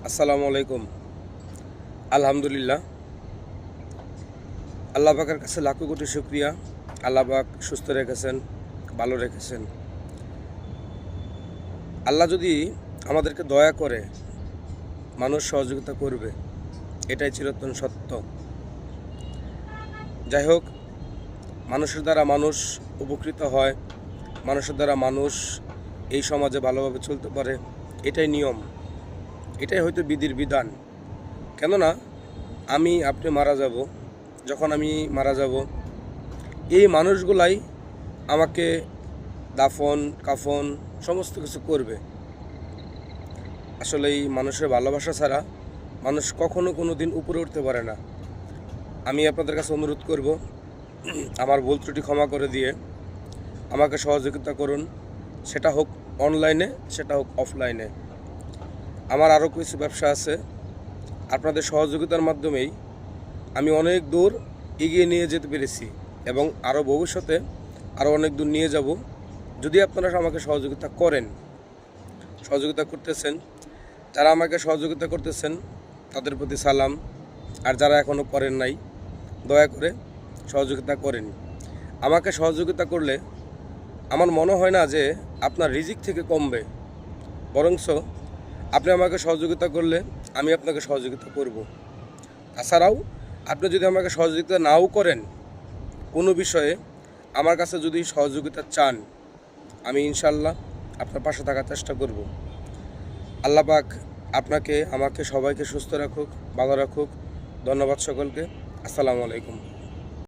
আসসালামু আলাইকুম। আলহামদুলিল্লাহ, আল্লাহ পাকের কাছে লাখো কোটি শুকরিয়া। আল্লাহ পাক সুস্থ রেখেছেন, ভালো রেখেছেন। আল্লাহ যদি আমাদেরকে দয়া করে, মানুষ সহযোগিতা করবে, এটাই চিরন্তন সত্য। যাই হোক, মানুষের দ্বারা মানুষ উপকৃত হয়, মানুষের দ্বারা মানুষ এই সমাজে ভালোভাবে চলতে পারে, এটাই নিয়ম, এটাই হয়তো বিধির বিধান। কেননা আপনি মারা যাব, যখন আমি মারা যাব, এই মানুষগুলাই আমাকে দাফন কাফন সমস্ত কিছু করবে। আসলে এই মানুষের ভালোবাসা ছাড়া মানুষ কখনো কোনো দিন উপরে উঠতে পারে না। আমি আপনাদের কাছে অনুরোধ করব, আমার ভুল ত্রুটি ক্ষমা করে দিয়ে আমাকে সহযোগিতা করুন, সেটা হোক অনলাইনে, সেটা হোক অফলাইনে। আমার আরও কিছু ব্যবসা আছে, আপনাদের সহযোগিতার মাধ্যমেই আমি অনেক দূর এগিয়ে নিয়ে যেতে পেরেছি এবং আরও ভবিষ্যতে আরও অনেক দূর নিয়ে যাব, যদি আপনারা আমাকে সহযোগিতা করেন। সহযোগিতা করতেছেন, যারা আমাকে সহযোগিতা করতেছেন তাদের প্রতি সালাম, আর যারা এখনও করেন নাই, দয়া করে সহযোগিতা করেন। আমাকে সহযোগিতা করলে আমার মনে হয় না যে আপনার রিজিক থেকে কমবে, বরঞ্চ আপনি আমাকে সহযোগিতা করলে আমি আপনাকে সহযোগিতা করব। তাছাড়াও আপনি যদি আমাকে সহযোগিতা নাও করেন কোনো বিষয়ে, আমার কাছে যদি সহযোগিতা চান, আমি ইনশাল্লাহ আপনার পাশে থাকার চেষ্টা করব। আল্লাহ পাক আপনাকে, আমাকে, সবাইকে সুস্থ রাখুক, ভালো রাখুক। ধন্যবাদ সকলকে। আসসালামু আলাইকুম।